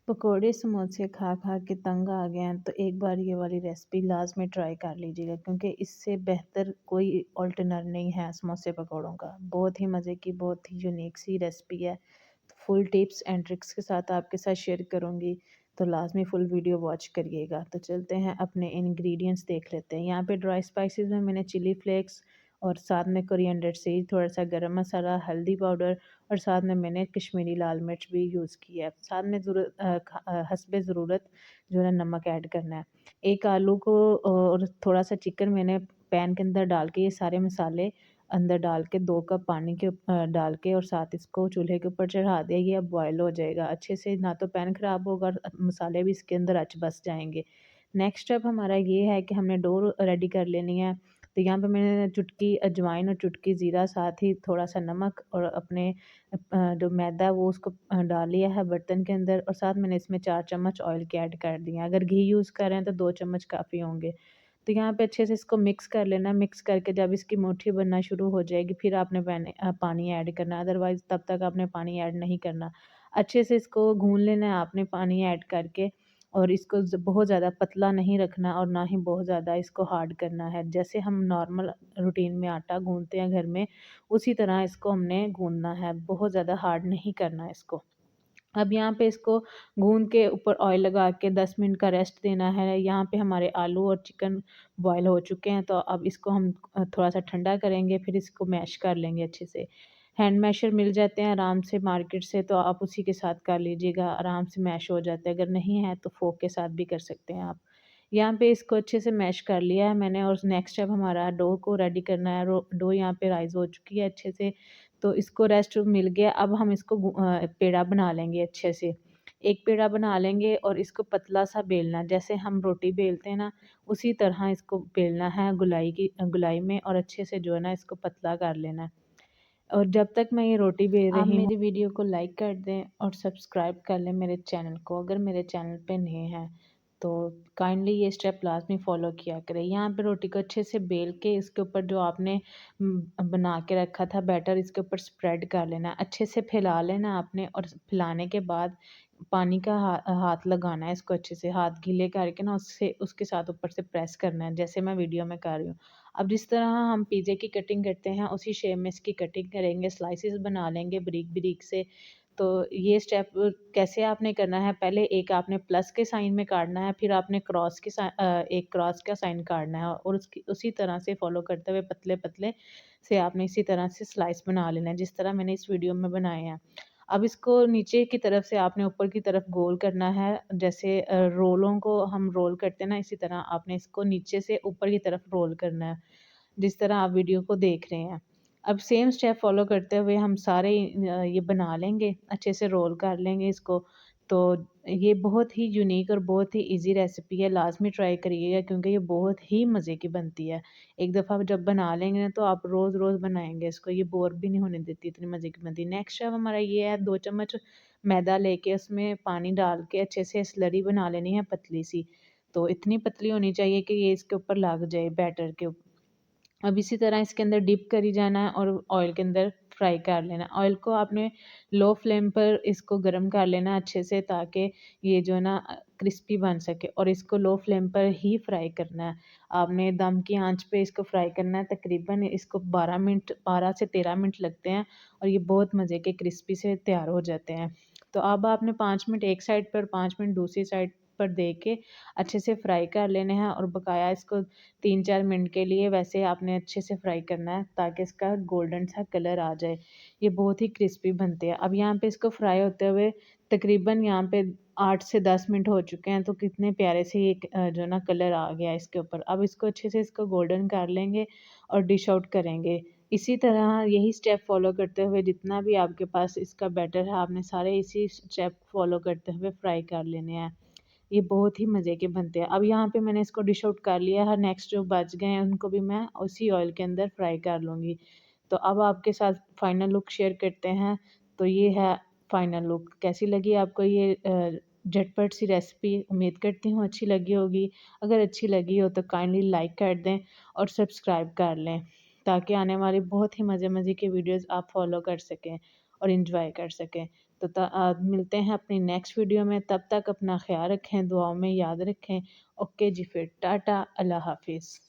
पकोड़े समोसे खा खा के तंग आ गए हैं तो एक बार ये वाली रेसिपी लाजमी ट्राई कर लीजिएगा क्योंकि इससे बेहतर कोई ऑल्टरनेट नहीं है समोसे पकोड़ों का। बहुत ही मज़े की बहुत ही यूनिक सी रेसिपी है। तो फुल टिप्स एंड ट्रिक्स के साथ आपके साथ शेयर करूँगी, तो लाजमी फुल वीडियो वॉच करिएगा। तो चलते हैं अपने इंग्रेडिएंट्स देख लेते हैं। यहाँ पे ड्राई स्पाइसेस में मैंने चिली फ्लेक्स और साथ में कोरिएंडर सीड, थोड़ा सा गरम मसाला, हल्दी पाउडर और साथ में मैंने कश्मीरी लाल मिर्च भी यूज़ की है। साथ में हस्बे ज़रूरत जो है नमक ऐड करना है। एक आलू को और थोड़ा-सा चिकन मैंने पैन के अंदर डाल के ये सारे मसाले अंदर डाल के 2 कप पानी के डाल के और साथ इसको चूल्हे के ऊपर चढ़ा दिया। ये अब बॉयल हो जाएगा अच्छे से, ना तो पैन ख़राब होगा और मसाले भी इसके अंदर अच्छ बस जाएँगे। नेक्स्ट स्टेप हमारा ये है कि हमने डो रेडी कर लेनी है। तो यहाँ पे मैंने चुटकी अजवाइन और चुटकी ज़ीरा, साथ ही थोड़ा-सा नमक और अपने जो मैदा है वो उसको डाल लिया है बर्तन के अंदर और साथ मैंने इसमें 4 चम्मच ऑयल के ऐड कर दिए हैं। अगर घी यूज़ कर रहे हैं तो 2 चम्मच काफ़ी होंगे। तो यहाँ पे अच्छे से इसको मिक्स कर लेना है। मिक्स करके जब इसकी मुट्ठी बनना शुरू हो जाएगी फिर आपने पानी ऐड करना है, अदरवाइज़ तब तक आपने पानी ऐड नहीं करना। अच्छे से इसको गूँध लेना है आपने पानी ऐड करके और इसको बहुत ज़्यादा पतला नहीं रखना और ना ही बहुत ज़्यादा इसको हार्ड करना है। जैसे हम नॉर्मल रूटीन में आटा गूँधते हैं घर में, उसी तरह इसको हमने गूँधना है, बहुत ज़्यादा हार्ड नहीं करना है इसको। अब यहाँ पे इसको गूँध के ऊपर ऑयल लगा के 10 मिनट का रेस्ट देना है। यहाँ पे हमारे आलू और चिकन बॉयल हो चुके हैं, तो अब इसको हम थोड़ा-सा ठंडा करेंगे, फिर इसको मैश कर लेंगे अच्छे से। हैंड मैशर मिल जाते हैं आराम से मार्केट से, तो आप उसी के साथ कर लीजिएगा, आराम से मैश हो जाते हैं। अगर नहीं है तो फ़ोर्क के साथ भी कर सकते हैं आप। यहाँ पे इसको अच्छे से मैश कर लिया है मैंने और नेक्स्ट स्टेप हमारा डो को रेडी करना है। डो यहाँ पे राइज़ हो चुकी है अच्छे से, तो इसको रेस्ट मिल गया। अब हम इसको पेड़ा बना लेंगे अच्छे से। एक पेड़ा बना लेंगे और इसको पतला-सा बेलना है, जैसे हम रोटी बेलते हैं ना, उसी तरह इसको बेलना है गोलाई में और अच्छे से जो है ना इसको पतला कर लेना है। और जब तक मैं ये रोटी बेल आप रही हूँ, मेरी वीडियो को लाइक कर दें और सब्सक्राइब कर लें मेरे चैनल को। अगर मेरे चैनल पे नए हैं तो काइंडली ये स्टेप लाज़मी फ़ॉलो किया करें। यहाँ पे रोटी को अच्छे से बेल के इसके ऊपर जो आपने बना के रखा था बैटर, इसके ऊपर स्प्रेड कर लेना है। अच्छे से फैला लेना आपने और फैलाने के बाद पानी का हाथ लगाना है इसको अच्छे से, हाथ गीले करके ना उससे उसके साथ ऊपर से प्रेस करना है, जैसे मैं वीडियो में कर रही हूँ। अब जिस तरह हम पिज़्ज़ा की कटिंग करते हैं उसी शेप में इसकी कटिंग करेंगे, स्लाइसेस बना लेंगे बारीक-बारीक से। तो ये स्टेप कैसे आपने करना है, पहले एक आपने प्लस के साइन में काटना है, फिर आपने एक क्रॉस का साइन काटना है और उसकी उसी तरह से फ़ॉलो करते हुए पतले-पतले से आपने इसी तरह से स्लाइस बना लेना है, जिस तरह मैंने इस वीडियो में बनाए हैं। अब इसको नीचे की तरफ से आपने ऊपर की तरफ गोल करना है, जैसे रोलों को हम रोल करते हैं ना, इसी तरह आपने इसको नीचे से ऊपर की तरफ रोल करना है, जिस तरह आप वीडियो को देख रहे हैं। अब सेम स्टेप फ़ॉलो करते हुए हम सारे ये बना लेंगे, अच्छे से रोल कर लेंगे इसको। तो ये बहुत ही यूनिक और बहुत ही ईज़ी रेसिपी है, लाज़मी ट्राई करिएगा क्योंकि ये बहुत ही मज़े की बनती है। एक दफ़ा जब बना लेंगे ना तो आप रोज़-रोज़ बनाएँगे इसको, ये बोर भी नहीं होने देती, इतनी मज़े की बनती है। नेक्स्ट स्टेप हमारा ये है, 2 चम्मच मैदा लेके उसमें पानी डाल के अच्छे से स्लरी बना लेनी है पतली-सी। तो इतनी पतली होनी चाहिए कि ये इसके ऊपर लग जाए बैटर के अब इसी तरह इसके अंदर डिप करी जाना है और ऑयल के अंदर फ्राई कर लेना है। ऑयल को आपने लो फ्लेम पर इसको गरम कर लेना है अच्छे से, ताकि ये जो है ना क्रिस्पी बन सके और इसको लो फ्लेम पर ही फ्राई करना है। आपने दम की आंच पे इसको फ्राई करना है, तकरीबन इसको 12 से 13 मिनट लगते हैं और ये बहुत मज़े के क्रिस्पी से तैयार हो जाते हैं। तो अब आपने 5 मिनट एक साइड पर, 5 मिनट दूसरी साइड पर दे के अच्छे से फ्राई कर लेने हैं और बकाया इसको 3-4 मिनट के लिए वैसे आपने अच्छे से फ्राई करना है, ताकि इसका गोल्डन सा कलर आ जाए। ये बहुत ही क्रिस्पी बनते हैं। अब यहाँ पे इसको फ्राई होते हुए तकरीबन यहाँ पे 8 से 10 मिनट हो चुके हैं, तो कितने प्यारे से ये जो ना कलर आ गया है इसके ऊपर। अब इसको अच्छे से इसको गोल्डन कर लेंगे और डिश आउट करेंगे। इसी तरह यही स्टेप फ़ॉलो करते हुए जितना भी आपके पास इसका बैटर है, आपने सारे इसी स्टेप फ़ॉलो करते हुए फ्राई कर लेने हैं। ये बहुत ही मज़े के बनते हैं। अब यहाँ पे मैंने इसको डिश आउट कर लिया है, नेक्स्ट जो बच गए हैं उनको भी मैं उसी ऑयल के अंदर फ्राई कर लूँगी। तो अब आपके साथ फाइनल लुक शेयर करते हैं। तो ये है फाइनल लुक। कैसी लगी आपको ये झटपट सी रेसिपी? उम्मीद करती हूँ अच्छी लगी होगी। अगर अच्छी लगी हो तो काइंडली लाइक कर दें और सब्सक्राइब कर लें, ताकि आने वाली बहुत ही मज़े-मज़े की वीडियोज़ आप फ़ॉलो कर सकें और एन्जॉय कर सकें। तो तो मिलते हैं अपनी नेक्स्ट वीडियो में, तब तक अपना ख्याल रखें, दुआओं में याद रखें। ओके जी, फिर टाटा, अल्लाह हाफिज़।